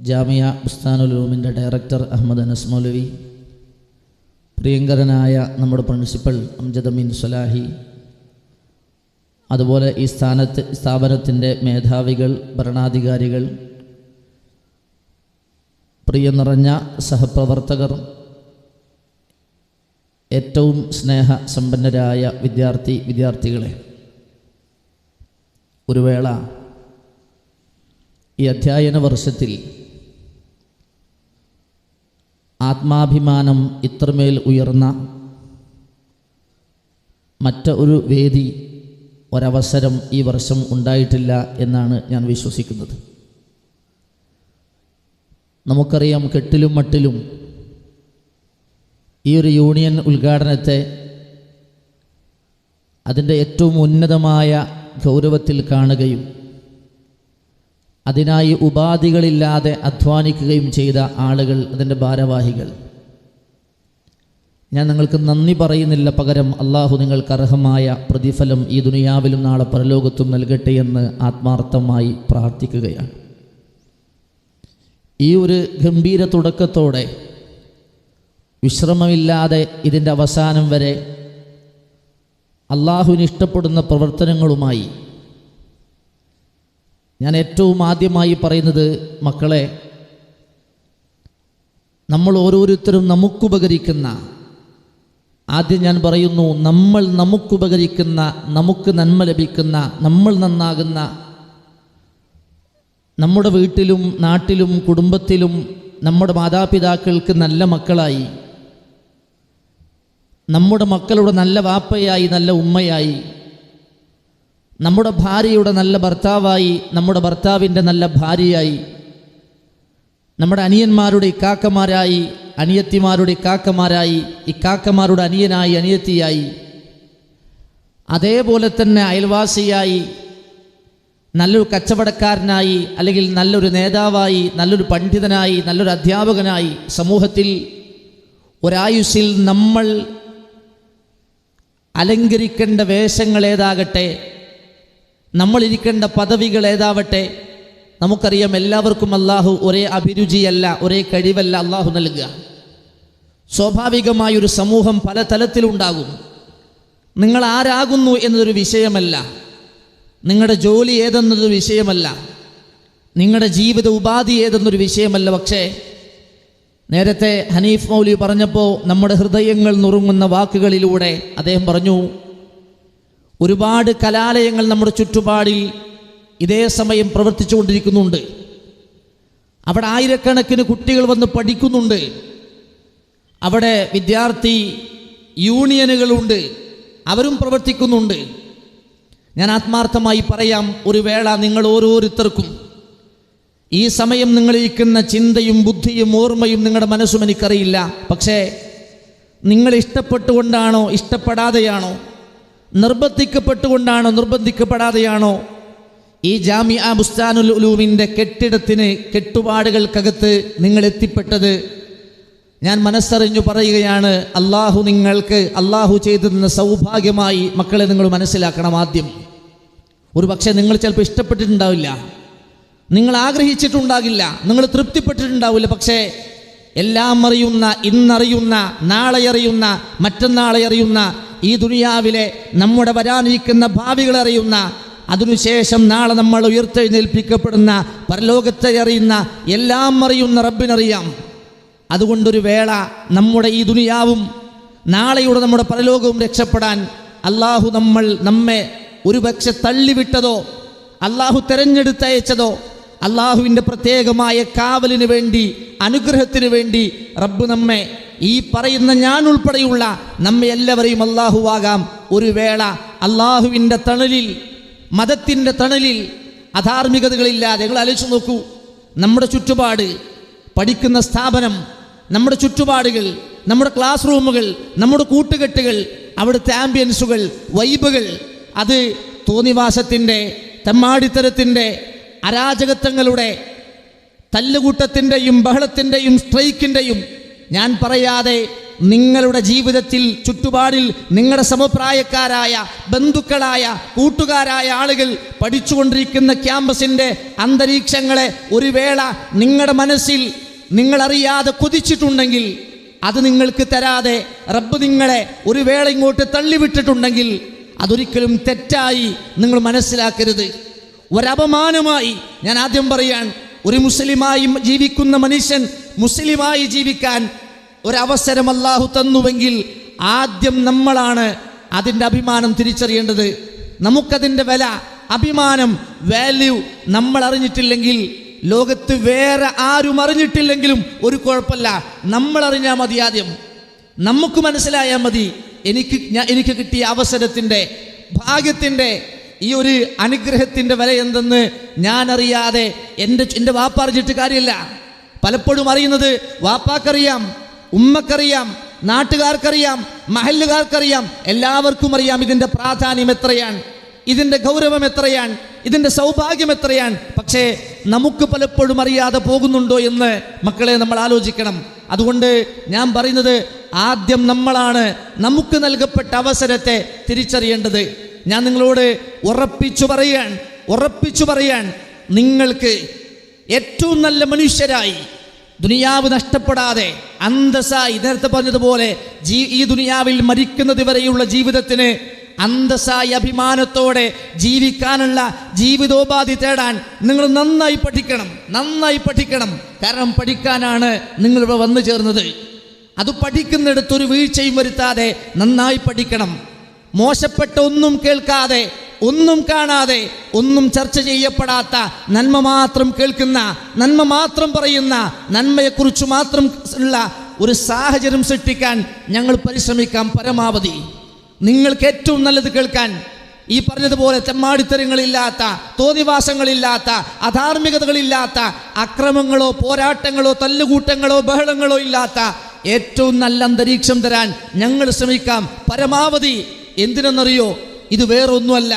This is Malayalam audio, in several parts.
ജാമിയ ബുസ്താനുൽ ഉലൂമിൻ്റെ ഡയറക്ടർ അഹമ്മദ് അനസ് മൗലവി, പ്രിയങ്കരനായ നമ്മുടെ പ്രിൻസിപ്പൽ അംജദ് അമീൻ സ്വലാഹി, അതുപോലെ ഈ സ്ഥാപനത്തിൻ്റെ മേധാവികൾ, ഭരണാധികാരികൾ, പ്രിയ നിറഞ്ഞ സഹപ്രവർത്തകർ, ഏറ്റവും സ്നേഹസമ്പന്നരായ വിദ്യാർത്ഥികളെ, ഒരു വേള ഈ അധ്യയന വർഷത്തിൽ ആത്മാഭിമാനം ഇത്രമേൽ ഉയർന്ന മറ്റൊരു വേദി, ഒരവസരം ഈ വർഷം ഉണ്ടായിട്ടില്ല എന്നാണ് ഞാൻ വിശ്വസിക്കുന്നത്. നമുക്കറിയാം, കെട്ടിലും മട്ടിലും ഈ ഒരു യൂണിയൻ ഉദ്ഘാടനത്തെ അതിൻ്റെ ഏറ്റവും ഉന്നതമായ ഗൗരവത്തിൽ കാണുകയും അതിനായി ഉപാധികളില്ലാതെ അധ്വാനിക്കുകയും ചെയ്ത ആളുകൾ, അതിൻ്റെ ഭാരവാഹികൾ, ഞാൻ നിങ്ങൾക്ക് നന്ദി പറയുന്നില്ല. പകരം അള്ളാഹു നിങ്ങൾക്ക് അർഹമായ പ്രതിഫലം ഈ ദുനിയാവിലും നാളെ പരലോകത്തും നൽകട്ടെ എന്ന് ആത്മാർത്ഥമായി പ്രാർത്ഥിക്കുകയാണ്. ഈ ഒരു ഗംഭീര തുടക്കത്തോടെ വിശ്രമമില്ലാതെ ഇതിൻ്റെ അവസാനം വരെ അള്ളാഹുവിന് ഇഷ്ടപ്പെടുന്ന പ്രവർത്തനങ്ങളുമായി ഞാൻ ഏറ്റവും ആദ്യമായി പറയുന്നത്, മക്കളെ, നമ്മൾ ഓരോരുത്തരും നമുക്കുപകരിക്കുന്ന, ആദ്യം ഞാൻ പറയുന്നു, നമുക്കുപകരിക്കുന്ന, നമുക്ക് നന്മ ലഭിക്കുന്ന, നമ്മൾ നന്നാകുന്ന, നമ്മുടെ വീട്ടിലും നാട്ടിലും കുടുംബത്തിലും നമ്മുടെ മാതാപിതാക്കൾക്ക് നല്ല മക്കളായി, നമ്മുടെ മക്കളുടെ നല്ല വാപ്പയായി, നല്ല ഉമ്മയായി, നമ്മുടെ ഭാര്യയുടെ നല്ല ഭർത്താവായി, നമ്മുടെ ഭർത്താവിൻ്റെ നല്ല ഭാര്യയായി, നമ്മുടെ അനിയന്മാരുടെ ഇക്കാക്കമാരായി, അനിയത്തിമാരുടെ ഇക്കാക്കമാരായി, ഇക്കാക്കമാരുടെ അനിയനായി, അനിയത്തിയായി, അതേപോലെ തന്നെ അയൽവാസിയായി, നല്ലൊരു കച്ചവടക്കാരനായി, അല്ലെങ്കിൽ നല്ലൊരു നേതാവായി, നല്ലൊരു പണ്ഡിതനായി, നല്ലൊരു അധ്യാപകനായി, സമൂഹത്തിൽ ഒരായുസ്സിൽ നമ്മൾ അലങ്കരിക്കേണ്ട വേഷങ്ങൾ ഏതാകട്ടെ, നമ്മളിരിക്കേണ്ട പദവികൾ ഏതാവട്ടെ, നമുക്കറിയാം എല്ലാവർക്കും അള്ളാഹു ഒരേ അഭിരുചിയല്ല, ഒരേ കഴിവല്ല അള്ളാഹു നൽകുക. സ്വാഭാവികമായൊരു സമൂഹം പല തലത്തിലുണ്ടാകും. നിങ്ങൾ ആരാകുന്നു എന്നതൊരു വിഷയമല്ല, നിങ്ങളുടെ ജോലി ഏതെന്നതൊരു വിഷയമല്ല, നിങ്ങളുടെ ജീവിത ഉപാധി ഏതെന്നൊരു വിഷയമല്ല. പക്ഷേ നേരത്തെ ഹനീഫ് മൗലവി പറഞ്ഞപ്പോൾ നമ്മുടെ ഹൃദയങ്ങൾ നുറുങ്ങുന്ന വാക്കുകളിലൂടെ അദ്ദേഹം പറഞ്ഞു, ഒരുപാട് കലാലയങ്ങൾ നമ്മുടെ ചുറ്റുപാടിൽ ഇതേ സമയം പ്രവർത്തിച്ചു കൊണ്ടിരിക്കുന്നുണ്ട്. അവിടെ ആയിരക്കണക്കിന് കുട്ടികൾ വന്ന് പഠിക്കുന്നുണ്ട്. അവിടെ വിദ്യാർത്ഥി യൂണിയനുകളുണ്ട്, അവരും പ്രവർത്തിക്കുന്നുണ്ട്. ഞാൻ ആത്മാർത്ഥമായി പറയാം, ഒരു വേള നിങ്ങൾ ഓരോരുത്തർക്കും ഈ സമയം നിങ്ങളിരിക്കുന്ന ചിന്തയും ബുദ്ധിയും ഓർമ്മയും നിങ്ങളുടെ മനസ്സും എനിക്കറിയില്ല. പക്ഷേ നിങ്ങൾ ഇഷ്ടപ്പെട്ടുകൊണ്ടാണോ, ഇഷ്ടപ്പെടാതെയാണോ, നിർബന്ധിക്കപ്പെട്ടുകൊണ്ടാണോ, നിർബന്ധിക്കപ്പെടാതെയാണോ ഈ ജാമിഅ ബുസ്താനുൽ ഉലൂമിൻ്റെ കെട്ടുപാടുകൾക്കകത്ത് നിങ്ങൾ എത്തിപ്പെട്ടത്? ഞാൻ മനസ്സറിഞ്ഞു പറയുകയാണ്, അള്ളാഹു ചെയ്തിരുന്ന സൗഭാഗ്യമായി മക്കളെ നിങ്ങൾ മനസ്സിലാക്കണം. ആദ്യം ഒരു പക്ഷേ നിങ്ങൾ ചിലപ്പോൾ ഇഷ്ടപ്പെട്ടിട്ടുണ്ടാവില്ല, നിങ്ങൾ ആഗ്രഹിച്ചിട്ടുണ്ടാകില്ല, നിങ്ങൾ തൃപ്തിപ്പെട്ടിട്ടുണ്ടാവില്ല. പക്ഷേ എല്ലാം അറിയുന്ന, ഇന്നറിയുന്ന, നാളെ അറിയുന്ന, മറ്റന്നാളെ അറിയുന്ന, ഈ ദുനിയാവിലെ നമ്മുടെ വരാനിരിക്കുന്ന ഭാവികളെ അറിയുന്ന, അതിനുശേഷം നാളെ നമ്മൾ ഉയർത്തെഴുന്നേൽപ്പിക്കപ്പെടുന്ന പരലോകത്തെ അറിയുന്ന, എല്ലാം അറിയുന്ന റബ്ബിനറിയാം. അതുകൊണ്ടൊരു വേള നമ്മുടെ ഈ ദുനിയാവും നാളെയുടെ നമ്മുടെ പരലോകവും രക്ഷപ്പെടാൻ അള്ളാഹു നമ്മെ ഒരുപക്ഷെ തള്ളിവിട്ടതോ, അള്ളാഹു തെരഞ്ഞെടുത്തയച്ചതോ, അള്ളാഹുവിൻ്റെ പ്രത്യേകമായ കാവലിന് വേണ്ടി, അനുഗ്രഹത്തിന് വേണ്ടി റബ്ബ് നമ്മെ, ഈ പറയുന്ന ഞാൻ ഉൾപ്പെടെയുള്ള നമ്മെ എല്ലാവരെയും അള്ളാഹുവാകാം ഒരു വേള അള്ളാഹുവിൻ്റെ തണലിൽ, മതത്തിൻ്റെ തണലിൽ, അധാർമികതകളില്ലാതെ. നിങ്ങൾ ആലോചിച്ച് നോക്കൂ, നമ്മുടെ ചുറ്റുപാട്, പഠിക്കുന്ന സ്ഥാപനം, നമ്മുടെ ചുറ്റുപാടുകൾ, നമ്മുടെ ക്ലാസ് റൂമുകൾ, നമ്മുടെ കൂട്ടുകെട്ടുകൾ, അവിടുത്തെ ആംബിയൻസുകൾ, വൈബുകൾ, അത് തോന്നിവാസത്തിൻ്റെ, തെമ്മാടിത്തരത്തിൻ്റെ, അരാജകത്വങ്ങളുടെ, തല്ലുകൂട്ടത്തിൻ്റെയും ബഹളത്തിൻ്റെയും സ്ട്രൈക്കിൻ്റെയും, ഞാൻ പറയാതെ നിങ്ങളുടെ ജീവിതത്തിൽ ചുറ്റുപാടിൽ നിങ്ങളുടെ സമപ്രായക്കാരായ ബന്ധുക്കളായ കൂട്ടുകാരായ ആളുകൾ പഠിച്ചുകൊണ്ടിരിക്കുന്ന ക്യാമ്പസിൻ്റെ അന്തരീക്ഷങ്ങളെ ഒരു വേള നിങ്ങളുടെ മനസ്സിൽ നിങ്ങളറിയാതെ കൊതിച്ചിട്ടുണ്ടെങ്കിൽ, അത് നിങ്ങൾക്ക് തരാതെ റബ്ബ് നിങ്ങളെ ഒരു വേള ഇങ്ങോട്ട് തള്ളിവിട്ടിട്ടുണ്ടെങ്കിൽ അതൊരിക്കലും തെറ്റായി നിങ്ങൾ മനസ്സിലാക്കരുത്, ഒരപമാനമായി. ഞാൻ ആദ്യം പറയാൻ, ഒരു മുസ്ലിമായി ജീവിക്കുന്ന മനുഷ്യൻ മുസ്ലിമായി ജീവിക്കാൻ ഒരവസരം അല്ലാഹു തന്നുവെങ്കിൽ ആദ്യം നമ്മളാണ് അതിൻ്റെ അഭിമാനം തിരിച്ചറിയേണ്ടത്. നമുക്കതിൻ്റെ വില, അഭിമാനം, വാല്യൂ നമ്മൾ അറിഞ്ഞിട്ടില്ലെങ്കിൽ, ലോകത്ത് വേറെ ആരും അറിഞ്ഞിട്ടില്ലെങ്കിലും ഒരു കുഴപ്പമില്ല, നമ്മൾ അറിഞ്ഞാൽ മതി. ആദ്യം നമുക്ക് മനസ്സിലായാൽ മതി, എനിക്ക് കിട്ടിയ അവസരത്തിൻ്റെ, ഭാഗ്യത്തിൻ്റെ, ഈ ഒരു അനുഗ്രഹത്തിൻ്റെ വില എന്തെന്ന് ഞാൻ അറിയാതെ എൻ്റെ വാപ്പ അറിഞ്ഞിട്ട് കാര്യമില്ല. പലപ്പോഴും അറിയുന്നത് വാപ്പാക്കറിയാം, ഉമ്മക്കറിയാം, നാട്ടുകാർക്കറിയാം, മഹല്ലുകാർക്കറിയാം, എല്ലാവർക്കും അറിയാം ഇതിൻ്റെ പ്രാധാന്യം എത്രയാണ്, ഇതിൻ്റെ ഗൗരവം എത്രയാണ്, ഇതിൻ്റെ സൗഭാഗ്യം എത്രയാണ്. പക്ഷേ നമുക്ക് പലപ്പോഴും അറിയാതെ പോകുന്നുണ്ടോ എന്ന് മക്കളെ നമ്മൾ ആലോചിക്കണം. അതുകൊണ്ട് ഞാൻ പറയുന്നത്, ആദ്യം നമ്മളാണ് നമുക്ക് നൽകപ്പെട്ട അവസരത്തെ തിരിച്ചറിയേണ്ടത്. ഞാൻ നിങ്ങളോട് ഉറപ്പിച്ചു പറയാൻ നിങ്ങൾക്ക് ഏറ്റവും നല്ല മനുഷ്യരായി, ദുനിയാവ് നഷ്ടപ്പെടാതെ അന്തസ്സായി, നേരത്തെ പറഞ്ഞതുപോലെ ഈ ദുനിയാവിൽ മരിക്കുന്നത് വരെയുള്ള ജീവിതത്തിന് അന്തസ്സായി അഭിമാനത്തോടെ ജീവിക്കാനുള്ള ജീവിതോപാധി തേടാൻ നിങ്ങൾ നന്നായി പഠിക്കണം. കാരണം പഠിക്കാനാണ് നിങ്ങൾ ഇവിടെ വന്നു ചേർന്നത്. അത് പഠിക്കുന്നിടത്തൊരു വീഴ്ചയും വരുത്താതെ നന്നായി പഠിക്കണം. മോശപ്പെട്ട ഒന്നും കേൾക്കാതെ, ഒന്നും കാണാതെ, ഒന്നും ചർച്ച ചെയ്യപ്പെടാത്ത, നന്മ മാത്രം കേൾക്കുന്ന, നന്മ മാത്രം പറയുന്ന, നന്മയെക്കുറിച്ച് മാത്രം ഉള്ള ഒരു സാഹചര്യം സൃഷ്ടിക്കാൻ ഞങ്ങൾ പരിശ്രമിക്കാം പരമാവധി. നിങ്ങൾക്ക് ഏറ്റവും നല്ലത് കേൾക്കാൻ, ഈ പറഞ്ഞതുപോലെ തെമ്മാടിത്തരങ്ങളില്ലാത്ത, തോന്നിവാസങ്ങളില്ലാത്ത, അധാർമികതകളില്ലാത്ത, അക്രമങ്ങളോ പോരാട്ടങ്ങളോ തല്ലുകൂട്ടങ്ങളോ ബഹളങ്ങളോ ഇല്ലാത്ത ഏറ്റവും നല്ല അന്തരീക്ഷം തരാൻ ഞങ്ങൾ ശ്രമിക്കാം പരമാവധി. എന്തിനെന്നറിയോ? ഇത് വേറൊന്നുമല്ല,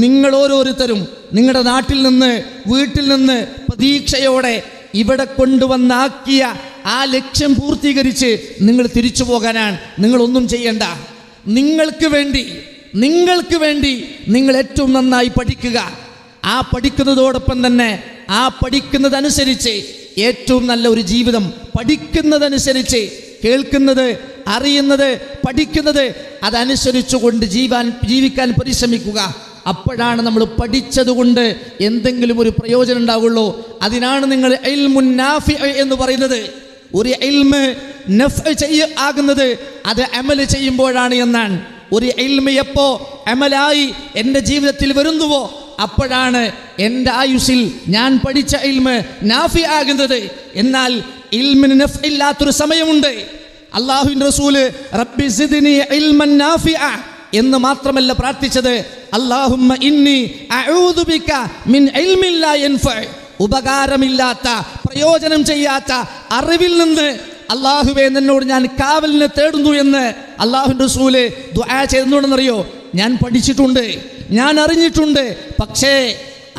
നിങ്ങൾ ഓരോരുത്തരും നിങ്ങളുടെ നാട്ടിൽ നിന്ന്, വീട്ടിൽ നിന്ന് പ്രതീക്ഷയോടെ ഇവിടെ കൊണ്ടുവന്നാക്കിയ ആ ലക്ഷ്യം പൂർത്തീകരിച്ച് നിങ്ങൾ തിരിച്ചു പോകാനാണ്. നിങ്ങളൊന്നും ചെയ്യണ്ട. നിങ്ങൾക്ക് വേണ്ടി നിങ്ങൾ ഏറ്റവും നന്നായി പഠിക്കുക. ആ പഠിക്കുന്നതോടൊപ്പം തന്നെ ആ പഠിക്കുന്നതനുസരിച്ച് ഏറ്റവും നല്ല ഒരു ജീവിതം, പഠിക്കുന്നതനുസരിച്ച്, കേൾക്കുന്നത്, അറിയുന്നത്, പഠിക്കുന്നത്, അതനുസരിച്ചുകൊണ്ട് ജീവിക്കാൻ പരിശ്രമിക്കുക. അപ്പോഴാണ് നമ്മൾ പഠിച്ചതുകൊണ്ട് എന്തെങ്കിലും ഒരു പ്രയോജനം ഉണ്ടാവുള്ളൂ. അതിനാണ് നിങ്ങൾ ഇൽമുൻ നാഫി എന്ന് പറയുന്നത്. ഒരു ഇൽമ് നഫ് ആകുന്നത് അത് അമൽ ചെയ്യുമ്പോഴാണ് എന്നാണ്. ഒരു ഇൽമ് എപ്പോ അമലായി എൻ്റെ ജീവിതത്തിൽ വരുന്നുവോ അപ്പോഴാണ് എൻ്റെ ആയുസ്സിൽ ഞാൻ പഠിച്ച ഇൽമ് നാഫി ആകുന്നത്. എന്നാൽ ഇൽമിന് നഫ് ഇല്ലാത്തൊരു സമയമുണ്ട്. അല്ലാഹുവിൻ്റെ റസൂല് റബ്ബി സിദ്നി ഇൽമൻ നാഫിഅ എന്ന് മാത്രമല്ല പ്രാർത്ഥിച്ചത്, അല്ലാഹുമ്മ ഇന്നി അഊദു ബിക മിൻ ഇൽമിൻ ലാ യൻഫഅ, ഉപകാരമില്ലാത്ത, പ്രയോജനം ചെയ്യാത്ത അറിവിൽ നിന്ന് അല്ലാഹുവേ നിന്നോട് ഞാൻ കാവലിനെ തേടുന്നു എന്ന് അല്ലാഹുവിൻ്റെ റസൂല് ദുആ ചെയ്യുന്നുണ്ടെന്നറിയോ? ഞാൻ പഠിച്ചിട്ടുണ്ട്, ഞാൻ അറിഞ്ഞിട്ടുണ്ട്, പക്ഷേ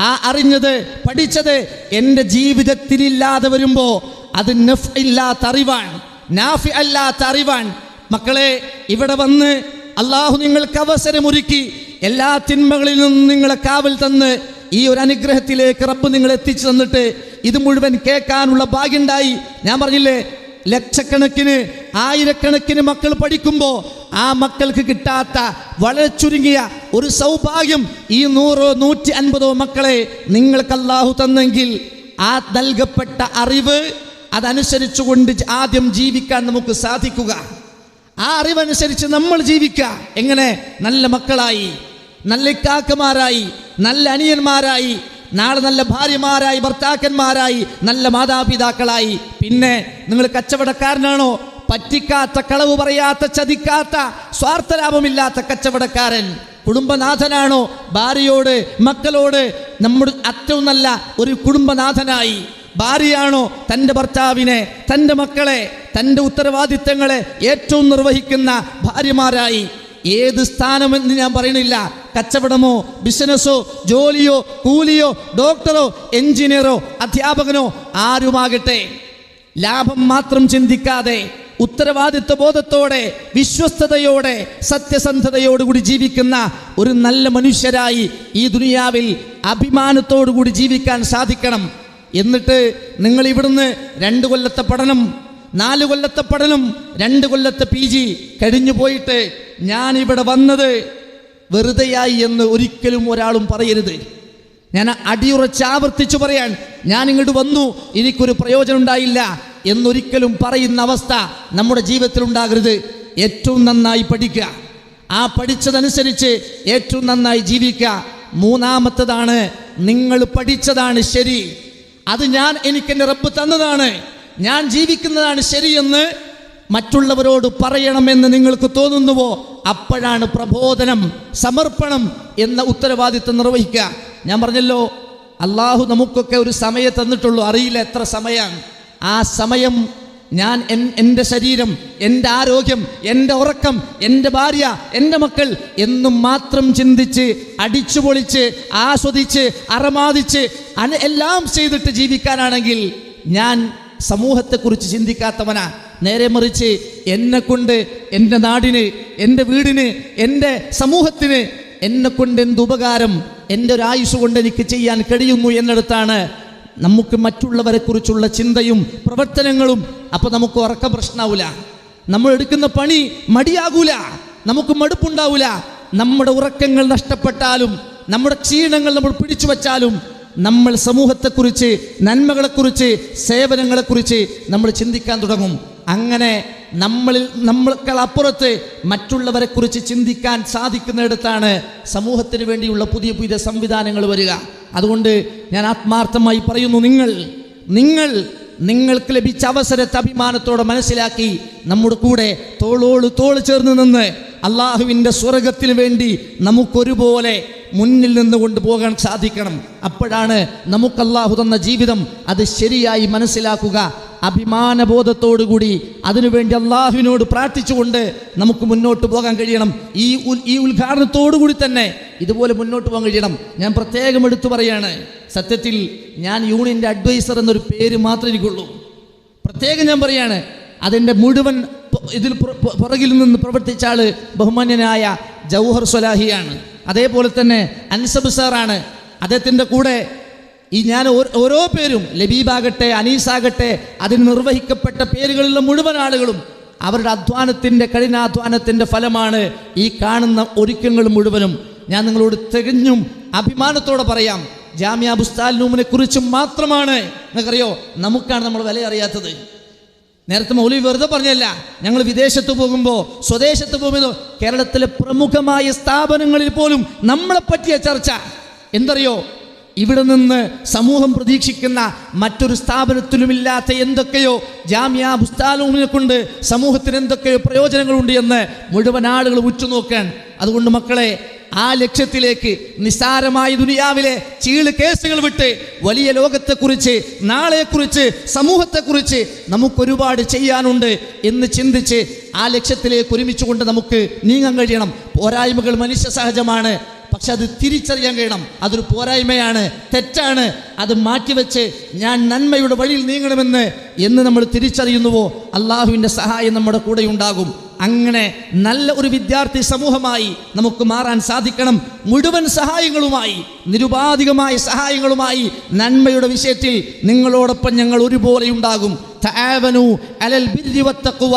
ആ അറിഞ്ഞത്, പഠിച്ചത് എൻ്റെ ജീവിതത്തിലില്ലാതെ വരുമ്പോൾ അത് നഫ് ഇല്ലാത്ത അറിവാണ്, നാഫി അല്ലാത്ത അറിവാണ്. മക്കളെ, ഇവിടെ വന്ന് അള്ളാഹു നിങ്ങൾക്ക് അവസരമൊരുക്കി എല്ലാ തിന്മകളിൽ നിന്നും നിങ്ങളെ കാവൽ തന്ന് ഈ ഒരു അനുഗ്രഹത്തിലേക്ക് റബ്ബ് നിങ്ങൾ എത്തിച്ചു തന്നിട്ട് ഇത് മുഴുവൻ കേൾക്കാനുള്ള ഭാഗ്യമുണ്ടായി. ഞാൻ പറഞ്ഞില്ലേ, ലക്ഷക്കണക്കിന്, ആയിരക്കണക്കിന് മക്കൾ പഠിക്കുമ്പോൾ ആ മക്കൾക്ക് കിട്ടാത്ത വളരെ ചുരുങ്ങിയ ഒരു സൗഭാഗ്യം ഈ 100 150 മക്കളെ നിങ്ങൾക്ക് അല്ലാഹു തന്നെങ്കിൽ ആ നൽകപ്പെട്ട അറിവ് അതനുസരിച്ചുകൊണ്ട് ആദ്യം ജീവിക്കാൻ നമുക്ക് സാധിക്കുക. ആ അറിവനുസരിച്ച് നമ്മൾ ജീവിക്കുക. എങ്ങനെ? നല്ല മക്കളായി, നല്ല ഇക്കാക്കമാരായി, നല്ല അനിയന്മാരായി, നാളെ നല്ല ഭാര്യമാരായി, ഭർത്താക്കന്മാരായി, നല്ല മാതാപിതാക്കളായി. പിന്നെ നിങ്ങൾ കച്ചവടക്കാരനാണോ? പറ്റിക്കാത്ത, കളവ് പറയാത്ത, ചതിക്കാത്ത, സ്വാർത്ഥലാഭമില്ലാത്ത കച്ചവടക്കാരൻ. കുടുംബനാഥനാണോ? ഭാര്യയോട്, മക്കളോട് നമ്മുടെ ഏറ്റവും നല്ല ഒരു കുടുംബനാഥനായി. ഭാര്യയാണോ? തൻ്റെ ഭർത്താവിനെ, തൻ്റെ മക്കളെ, തൻ്റെ ഉത്തരവാദിത്തങ്ങളെ ഏറ്റവും നിർവഹിക്കുന്ന ഭാര്യമാരായി. ഏത് സ്ഥാനമെന്ന് ഞാൻ പറയണില്ല, കച്ചവടമോ ബിസിനസ്സോ ജോലിയോ കൂലിയോ ഡോക്ടറോ എഞ്ചിനീയറോ അധ്യാപകനോ ആരുമാകട്ടെ, ലാഭം മാത്രം ചിന്തിക്കാതെ ഉത്തരവാദിത്വ ബോധത്തോടെ, വിശ്വസ്തയോടെ, സത്യസന്ധതയോടുകൂടി ജീവിക്കുന്ന ഒരു നല്ല മനുഷ്യരായി ഈ ദുനിയാവിൽ അഭിമാനത്തോടുകൂടി ജീവിക്കാൻ സാധിക്കണം. എന്നിട്ട് നിങ്ങൾ ഇവിടുന്ന് 2 കൊല്ലത്തെ പഠനം, 4 കൊല്ലത്തെ പഠനം, 2 കൊല്ലത്തെ PG കഴിഞ്ഞു പോയിട്ട് ഞാനിവിടെ വന്നത് വെറുതെയായി എന്ന് ഒരിക്കലും ഒരാളും പറയരുത്. ഞാൻ അടിയുറച്ച് ആവർത്തിച്ചു പറയാൻ, ഞാൻ ഇങ്ങോട്ട് വന്നു എനിക്കൊരു പ്രയോജനം ഉണ്ടായില്ല എന്നൊരിക്കലും പറയുന്ന അവസ്ഥ നമ്മുടെ ജീവിതത്തിൽ ഉണ്ടാകരുത്. ഏറ്റവും നന്നായി പഠിക്കുക, ആ പഠിച്ചതനുസരിച്ച് ഏറ്റവും നന്നായി ജീവിക്കുക. 3-ാമത്തതാണ്, നിങ്ങൾ പഠിച്ചതാണ് ശരി, അത് എനിക്കെൻ്റെ റബ്ബ് തന്നതാണ്, ഞാൻ ജീവിക്കുന്നതാണ് ശരിയെന്ന് മറ്റുള്ളവരോട് പറയണമെന്ന് നിങ്ങൾക്ക് തോന്നുന്നുവോ, അപ്പോഴാണ് പ്രബോധനം, സമർപ്പണം എന്ന ഉത്തരവാദിത്വം നിർവഹിക്കുക. ഞാൻ പറഞ്ഞല്ലോ, അള്ളാഹു നമുക്കൊക്കെ ഒരു സമയം തന്നിട്ടുള്ളൂ, അറിയില്ല എത്ര സമയമാണ്. ആ സമയം ഞാൻ എൻ്റെ ശരീരം, എൻ്റെ ആരോഗ്യം, എൻ്റെ ഉറക്കം, എൻ്റെ ഭാര്യ, എൻ്റെ മക്കൾ എന്നും മാത്രം ചിന്തിച്ച് അടിച്ചുപൊളിച്ച് ആസ്വദിച്ച് അറമാദിച്ച് എല്ലാം ചെയ്തിട്ട് ജീവിക്കാനാണെങ്കിൽ ഞാൻ സമൂഹത്തെക്കുറിച്ച് ചിന്തിക്കാത്തവനാ. നേരെ മറിച്ച് എന്നെക്കൊണ്ട് എൻ്റെ നാടിന്, എൻ്റെ വീടിന്, എൻ്റെ സമൂഹത്തിന് എന്നെക്കൊണ്ട് എന്തുപകാരം എൻ്റെ ഒരു ആയുസ് കൊണ്ട് എനിക്ക് ചെയ്യാൻ കഴിയുന്നു എന്നിടത്താണ് നമുക്ക് മറ്റുള്ളവരെ കുറിച്ചുള്ള ചിന്തയും പ്രവർത്തനങ്ങളും. അപ്പോൾ നമുക്ക് ഉറക്കം പ്രശ്നമാവില്ല, നമ്മൾ എടുക്കുന്ന പണി മടിയാകൂല, നമുക്ക് മടുപ്പുണ്ടാവില്ല. നമ്മുടെ ഉറക്കങ്ങൾ നഷ്ടപ്പെട്ടാലും, നമ്മുടെ ക്ഷീണങ്ങൾ നമ്മൾ പിടിച്ചു വച്ചാലും, നമ്മൾ സമൂഹത്തെക്കുറിച്ച്, നന്മകളെക്കുറിച്ച്, സേവനങ്ങളെക്കുറിച്ച് നമ്മൾ ചിന്തിക്കാൻ തുടങ്ങും. അങ്ങനെ നമ്മൾക്കപ്പുറത്ത് മറ്റുള്ളവരെ കുറിച്ച് ചിന്തിക്കാൻ സാധിക്കുന്നിടത്താണ് സമൂഹത്തിന് വേണ്ടിയുള്ള പുതിയ പുതിയ സംവിധാനങ്ങൾ വരിക. അതുകൊണ്ട് ഞാൻ ആത്മാർത്ഥമായി പറയുന്നു, നിങ്ങൾക്ക് ലഭിച്ച അവസരത്തെ അഭിമാനത്തോടെ മനസ്സിലാക്കി നമ്മുടെ കൂടെ തോളോട് തോൾ ചേർന്ന് നിന്ന് അള്ളാഹുവിൻ്റെ സ്വർഗത്തിന് വേണ്ടി നമുക്കൊരുപോലെ മുന്നിൽ നിന്ന് കൊണ്ടുപോകാൻ സാധിക്കണം. അപ്പോഴാണ് നമുക്ക് അള്ളാഹു തന്ന ജീവിതം അത് ശരിയായി മനസ്സിലാക്കുക. അഭിമാനബോധത്തോടുകൂടി അതിനുവേണ്ടി അള്ളാഹുവിനോട് പ്രാർത്ഥിച്ചുകൊണ്ട് നമുക്ക് മുന്നോട്ട് പോകാൻ കഴിയണം. ഈ ഉദ്ഘാടനത്തോടുകൂടി തന്നെ ഇതുപോലെ മുന്നോട്ട് പോകാൻ കഴിയണം. ഞാൻ പ്രത്യേകം എടുത്തു പറയാണ്, സത്യത്തിൽ ഞാൻ യൂണിയൻ്റെ അഡ്വൈസർ എന്നൊരു പേര് മാത്രമേ എനിക്കുള്ളൂ. പ്രത്യേകം ഞാൻ പറയാണ്, അതിൻ്റെ മുഴുവൻ ഇതിൽ പുറകിൽ നിന്ന് പ്രവർത്തിച്ച ആൾ ബഹുമാന്യനായ ജൗഹർ സ്വലാഹിയാണ്. അതേപോലെ തന്നെ അൻസബ് സാറാണ്. അദ്ദേഹത്തിൻ്റെ കൂടെ ഞാൻ ഓരോ പേരും, ലബീബാകട്ടെ, അനീസാകട്ടെ, അതിന് നിർവഹിക്കപ്പെട്ട പേരുകളിലുള്ള മുഴുവൻ ആളുകളും അവരുടെ അധ്വാനത്തിൻ്റെ, കഠിനാധ്വാനത്തിൻ്റെ ഫലമാണ് ഈ കാണുന്ന ഒരുക്കങ്ങൾ മുഴുവനും. ഞാൻ നിങ്ങളോട് തികഞ്ഞും അഭിമാനത്തോടെ പറയാം, ജാമിയ ബുസ്താൻ നൂമിനെ കുറിച്ച് മാത്രമാണ്. നിങ്ങൾക്കറിയോ, നമുക്കാണ് നമ്മൾ വില അറിയാത്തത്. നേരത്തെ മൗലവി വെറുതെ പറഞ്ഞല്ല, ഞങ്ങൾ വിദേശത്ത് പോകുമ്പോൾ, സ്വദേശത്ത് പോകുമ്പോൾ കേരളത്തിലെ പ്രമുഖമായ സ്ഥാപനങ്ങളിൽ പോലും നമ്മളെ പറ്റിയ ചർച്ച. എന്തറിയോ, ഇവിടെ നിന്ന് സമൂഹം പ്രതീക്ഷിക്കുന്ന മറ്റൊരു സ്ഥാപനത്തിലുമില്ലാത്ത എന്തൊക്കെയോ ജാമിയ ബുസ്താനൂമിനെ കൊണ്ട് സമൂഹത്തിന് എന്തൊക്കെയോ പ്രയോജനങ്ങളുണ്ട് എന്ന് മുഴുവൻ ആളുകൾ ഉറ്റുനോക്കാൻ. അതുകൊണ്ട് മക്കളെ, ആ ലക്ഷ്യത്തിലേക്ക് നിസ്സാരമായ ദുനിയാവിലെ ചീള് കേസുകൾ വിട്ട് വലിയ ലോകത്തെക്കുറിച്ച്, നാളെക്കുറിച്ച്, സമൂഹത്തെക്കുറിച്ച് നമുക്കൊരുപാട് ചെയ്യാനുണ്ട് എന്ന് ചിന്തിച്ച് ആ ലക്ഷ്യത്തിലേക്ക് ഒരുമിച്ച് കൊണ്ട് നമുക്ക് നീങ്ങാൻ കഴിയണം. പോരായ്മകൾ മനുഷ്യ സഹജമാണ്, പക്ഷെ അത് തിരിച്ചറിയാൻ കഴിയണം. അതൊരു പോരായ്മയാണ്, തെറ്റാണ്. അത് മാറ്റിവെച്ച് ഞാൻ നന്മയുടെ വഴിയിൽ നീങ്ങണമെന്ന് നമ്മൾ തിരിച്ചറിയുന്നുവോ, അള്ളാഹുവിൻ്റെ സഹായം നമ്മുടെ കൂടെ ഉണ്ടാകും. അങ്ങനെ നല്ല ഒരു വിദ്യാർത്ഥി സമൂഹമായി നമുക്ക് മാറാൻ സാധിക്കണം. മുഴുവൻ സഹായങ്ങളുമായി, നിരുപാധികമായ സഹായങ്ങളുമായി നന്മയുടെ വിഷയത്തിൽ നിങ്ങളോടൊപ്പം ഞങ്ങൾ ഒരുപോലെ ഉണ്ടാകും. തആവനു അലൽ ബിർരി വത്തഖ്വ,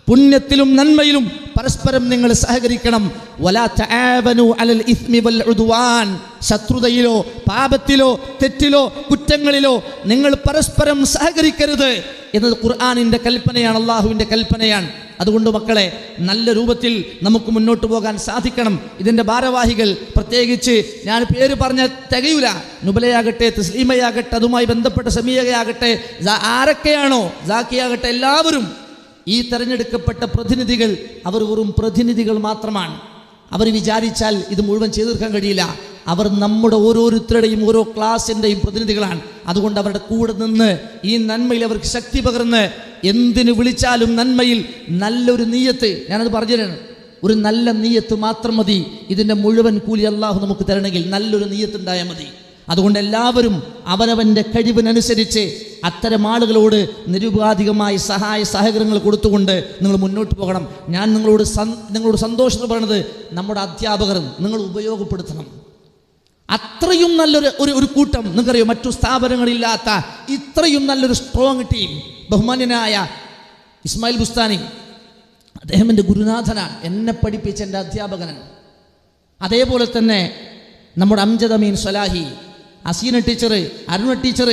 പുണ്യത്തിലും നന്മയിലും പരസ്പരം നിങ്ങൾ സഹകരിക്കണം. വലാ തആവനു അലൽ ഇസ്മി വൽ ഉദ്വാൻ, ശത്രുതയിലോ പാപത്തിലോ തെറ്റിലോ കുറ്റങ്ങളിലോ നിങ്ങൾ പരസ്പരം സഹകരിക്കരുത് എന്നത് ഖുർആനിൻ്റെ കൽപ്പനയാണ്, അള്ളാഹുവിൻ്റെ കൽപ്പനയാണ്. അതുകൊണ്ട് മക്കളെ, നല്ല രൂപത്തിൽ നമുക്ക് മുന്നോട്ട് പോകാൻ സാധിക്കണം. ഇതിൻ്റെ ഭാരവാഹികൾ, പ്രത്യേകിച്ച് ഞാൻ പേര് പറഞ്ഞാൽ തികയൂല, നുബലയാകട്ടെ, തസ്ലീമയാകട്ടെ, അതുമായി ബന്ധപ്പെട്ട സമീയയാകട്ടെ, ആരൊക്കെയാണോ, ജാക്കിയാകട്ടെ, എല്ലാവരും ഈ തെരഞ്ഞെടുക്കപ്പെട്ട പ്രതിനിധികൾ അവർ വെറും പ്രതിനിധികൾ മാത്രമാണ്. അവർ വിചാരിച്ചാൽ ഇത് മുഴുവൻ ചെയ്തു തീർക്കാൻ കഴിയില്ല. അവർ നമ്മുടെ ഓരോരുത്തരുടെയും ഓരോ ക്ലാസിൻ്റെയും പ്രതിനിധികളാണ്. അതുകൊണ്ട് അവരുടെ കൂടെ നിന്ന് ഈ നന്മയിൽ അവർക്ക് ശക്തി പകർന്ന് എന്തിനു വിളിച്ചാലും നന്മയിൽ നല്ലൊരു നീയത്ത്, ഞാനത് പറഞ്ഞുതരാണ്, ഒരു നല്ല നീയത്ത് മാത്രം മതി. ഇതിൻ്റെ മുഴുവൻ കൂലി അള്ളാഹു നമുക്ക് തരണമെങ്കിൽ നല്ലൊരു നീയത്ത് ഉണ്ടായാൽ മതി. അതുകൊണ്ട് എല്ലാവരും അവനവൻ്റെ കഴിവിനനുസരിച്ച് അത്തരം ആളുകളോട് നിരുപാധികമായി സഹായ സഹകരണങ്ങൾ കൊടുത്തുകൊണ്ട് നിങ്ങൾ മുന്നോട്ട് പോകണം. ഞാൻ നിങ്ങളോട് സന്തോഷത്തിൽ പറയുന്നത്, നമ്മുടെ അധ്യാപകരും നിങ്ങൾ ഉപയോഗപ്പെടുത്തണം. അത്രയും നല്ലൊരു കൂട്ടം, നിങ്ങൾക്കറിയോ, മറ്റു സ്ഥാപനങ്ങളില്ലാത്ത ഇത്രയും നല്ലൊരു സ്ട്രോങ് ടീം. ബഹുമാന്യനായ ഇസ്മായിൽ ബുസ്താനി, അദ്ദേഹം എൻ്റെ ഗുരുനാഥനാണ്, എന്നെ പഠിപ്പിച്ച എൻ്റെ അധ്യാപകനാണ്. അതേപോലെ തന്നെ നമ്മുടെ അംജദ് അമീൻ സ്വലാഹി, അസീന ടീച്ചർ, അരുണ ടീച്ചർ,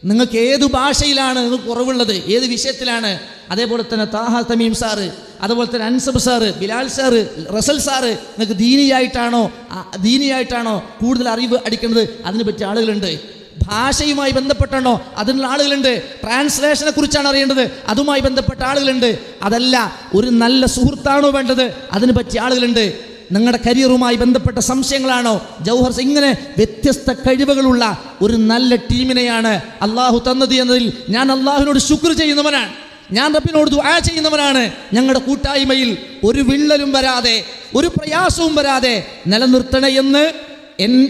നിങ്ങൾക്ക് ഏത് ഭാഷയിലാണ് നിങ്ങൾക്ക് കുറവുള്ളത്, ഏത് വിഷയത്തിലാണ്, അതേപോലെ തന്നെ താഹ തമീം സാറ്, അതുപോലെ തന്നെ Ansab sir, Bilal sir, Rasal sir, നിങ്ങൾക്ക് ദീനിയായിട്ടാണോ കൂടുതൽ അറിവ് അടിക്കുന്നത്, അതിനെ പറ്റിയ ആളുകളുണ്ട്. ഭാഷയുമായി ബന്ധപ്പെട്ടാണോ അതിനുള്ള ആളുകളുണ്ട്. ട്രാൻസ്ലേഷനെ കുറിച്ചാണ് അറിയേണ്ടത്, അതുമായി ബന്ധപ്പെട്ട ആളുകളുണ്ട്. അതല്ല, ഒരു നല്ല സുഹൃത്താണോ വേണ്ടത്, അതിന് പറ്റിയ ആളുകളുണ്ട്. നിങ്ങളുടെ കരിയറുമായി ബന്ധപ്പെട്ട സംശയങ്ങളാണോ, ജൗഹർ, ഇങ്ങനെ വ്യത്യസ്ത കഴിവുകളുള്ള ഒരു നല്ല ടീമിനെയാണ് അള്ളാഹു തന്നത് എന്നതിൽ ഞാൻ അള്ളാഹുവിനോട് ശുക്ർ ചെയ്യുന്നവനാണ്. ഞാൻ റബ്ബിനോട് ദുആ ചെയ്യുന്നവനാണ്. ഞങ്ങളുടെ കൂട്ടായ്മയിൽ ഒരു വിള്ളലും വരാതെ, ഒരു പ്രയാസവും വരാതെ നിലനിർത്തണേ എന്ന്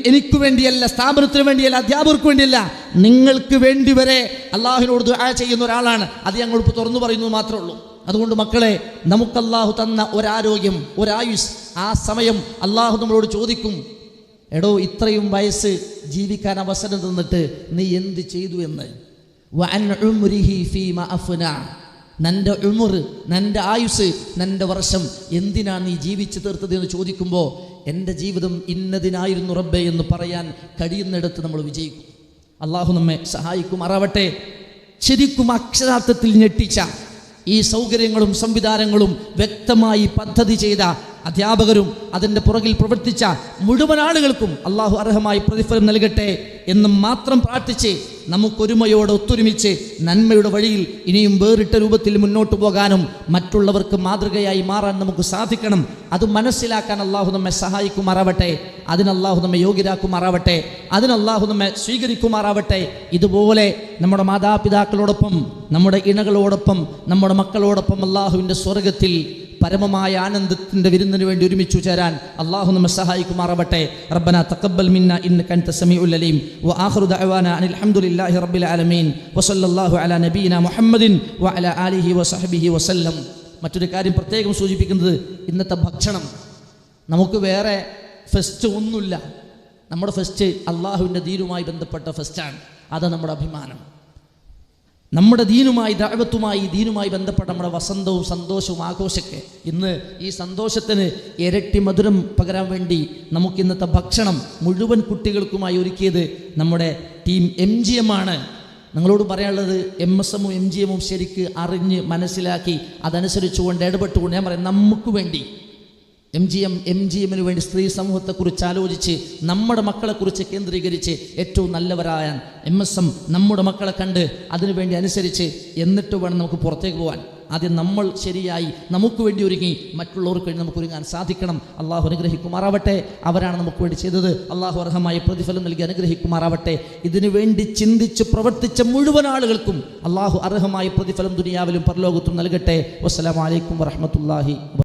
എനിക്ക് വേണ്ടിയല്ല, സ്ഥാപനത്തിന് വേണ്ടിയല്ല, അധ്യാപകർക്ക് വേണ്ടിയല്ല, നിങ്ങൾക്ക് വേണ്ടി വരെ അള്ളാഹുവിനോട് ദുആ ചെയ്യുന്ന ഒരാളാണ്. അത് ഞങ്ങൾ ഇപ്പോൾ തുറന്നു പറയുന്നത് മാത്രമേ ഉള്ളൂ. അതുകൊണ്ട് മക്കളെ, നമുക്ക് അള്ളാഹു തന്ന ഒരാരോഗ്യം, ഒരായുസ്, ആ സമയം അള്ളാഹു നമ്മളോട് ചോദിക്കും, എടോ ഇത്രയും വയസ്സ് ജീവിക്കാൻ അവസരം തന്നിട്ട് നീ എന്ത് ചെയ്തു എന്ന്. നിന്റെ ഉമർ, നിന്റെ ആയുസ്, നിന്റെ വർഷം എന്തിനാണ് നീ ജീവിച്ചു തീർത്തത് എന്ന് ചോദിക്കുമ്പോൾ എൻ്റെ ജീവിതം ഇന്നതിനായിരുന്നു റബ്ബേ എന്ന് പറയാൻ കഴിയുന്നിടത്ത് നമ്മൾ വിജയിക്കും. അള്ളാഹു നമ്മെ സഹായിക്കുമാറാവട്ടെ. ശരിക്കും അക്ഷരാർത്ഥത്തിൽ ഞെട്ടിച്ച ഈ സൗകര്യങ്ങളും സംവിധാനങ്ങളും വ്യക്തമായി പദ്ധതി ചെയ്ത അധ്യാപകരും അതിൻ്റെ പുറകിൽ പ്രവർത്തിച്ച മുഴുവൻ ആളുകൾക്കും അള്ളാഹു അർഹമായി പ്രതിഫലം നൽകട്ടെ എന്ന് മാത്രം പ്രാർത്ഥിച്ച് നമുക്കൊരുമയോടെ ഒത്തൊരുമിച്ച് നന്മയുടെ വഴിയിൽ ഇനിയും വേറിട്ട രൂപത്തിൽ മുന്നോട്ട് പോകാനും മറ്റുള്ളവർക്ക് മാതൃകയായി മാറാൻ നമുക്ക് സാധിക്കണം. അത് മനസ്സിലാക്കാൻ അള്ളാഹു നമ്മെ സഹായിക്കുമാറാവട്ടെ. അതിന് അള്ളാഹു നമ്മെ യോഗ്യരാക്കുമാറാവട്ടെ. അതിന് അള്ളാഹു നമ്മെ സ്വീകരിക്കുമാറാവട്ടെ. ഇതുപോലെ നമ്മുടെ മാതാപിതാക്കളോടൊപ്പം, നമ്മുടെ ഇണകളോടൊപ്പം, നമ്മുടെ മക്കളോടൊപ്പം അള്ളാഹുവിൻ്റെ സ്വർഗത്തിൽ പരമമായ ആനന്ദത്തിൻ്റെ വിരുന്നിന് വേണ്ടി ഒരുമിച്ചു ചേരാൻ അള്ളാഹു നമ്മെ സഹായിക്കുമാറാവട്ടെ. റബ്ബനാ തഖബ്ബൽ മിന്നാ ഇന്നക അൻത സമീഉൽ അലീം വ ആഖിറു ദഅവാനാ അനിൽ ഹംദുലില്ലാഹി റബ്ബിൽ ആലമീൻ വസല്ലല്ലാഹു അലാ നബിയിനാ മുഹമ്മദിൻ വഅലാ ആലിഹി വസഹ്ബിഹി വസല്ലം. മറ്റൊരു കാര്യം പ്രത്യേകം സൂചിപ്പിക്കുന്നത്, ഇന്നത്തെ ഭക്ഷണം, നമുക്ക് വേറെ ഫെസ്റ്റ് ഒന്നുമില്ല. നമ്മുടെ ഫെസ്റ്റ് അള്ളാഹുവിൻ്റെ ദീനുമായി ബന്ധപ്പെട്ട ഫെസ്റ്റാണ്. അത് നമ്മുടെ അഭിമാനം. നമ്മുടെ ദീനുമായി, ദഅവത്തുമായി, ദീനുമായി ബന്ധപ്പെട്ട നമ്മുടെ വസന്തവും സന്തോഷവും ആഘോഷമൊക്കെ, ഇന്ന് ഈ സന്തോഷത്തിന് ഇരട്ടി മധുരം പകരാൻ വേണ്ടി നമുക്ക് ഇന്നത്തെ ഭക്ഷണം മുഴുവൻ കുട്ടികൾക്കുമായി ഒരുക്കിയത് നമ്മുടെ ടീം MGM ആണ്. നിങ്ങളോട് പറയാനുള്ളത്, MSM-ഉം MGM-ഉം ശരിക്ക് അറിഞ്ഞ് മനസ്സിലാക്കി അതനുസരിച്ചുകൊണ്ട് ഇടപെട്ടുകൊണ്ട്, ഞാൻ പറയാം, നമുക്ക് വേണ്ടി MGM-ന് വേണ്ടി സ്ത്രീ സമൂഹത്തെക്കുറിച്ച് ആലോചിച്ച് നമ്മുടെ മക്കളെക്കുറിച്ച് കേന്ദ്രീകരിച്ച് ഏറ്റവും നല്ലവരായ MSM നമ്മുടെ മക്കളെ കണ്ട് അതിനുവേണ്ടി അനുസരിച്ച് എന്നിട്ട് വേണം നമുക്ക് പുറത്തേക്ക് പോകാൻ. ആദ്യം നമ്മൾ ശരിയായി നമുക്ക് വേണ്ടി ഒരുങ്ങി മറ്റുള്ളവർക്ക് വേണ്ടി നമുക്ക് ഒരുങ്ങാൻ സാധിക്കണം. അള്ളാഹു അനുഗ്രഹിക്കുമാറാവട്ടെ. അവരാണ് നമുക്ക് വേണ്ടി ചെയ്തത്. അള്ളാഹു അർഹമായ പ്രതിഫലം നൽകി അനുഗ്രഹിക്കുമാറാവട്ടെ. ഇതിനു വേണ്ടി ചിന്തിച്ച് പ്രവർത്തിച്ച മുഴുവൻ ആളുകൾക്കും അള്ളാഹു അർഹമായ പ്രതിഫലം ദുനിയാവിലും പരലോകത്തും നൽകട്ടെ. വസ്സലാമു അലൈക്കും വറഹ്മത്തുള്ളാഹി.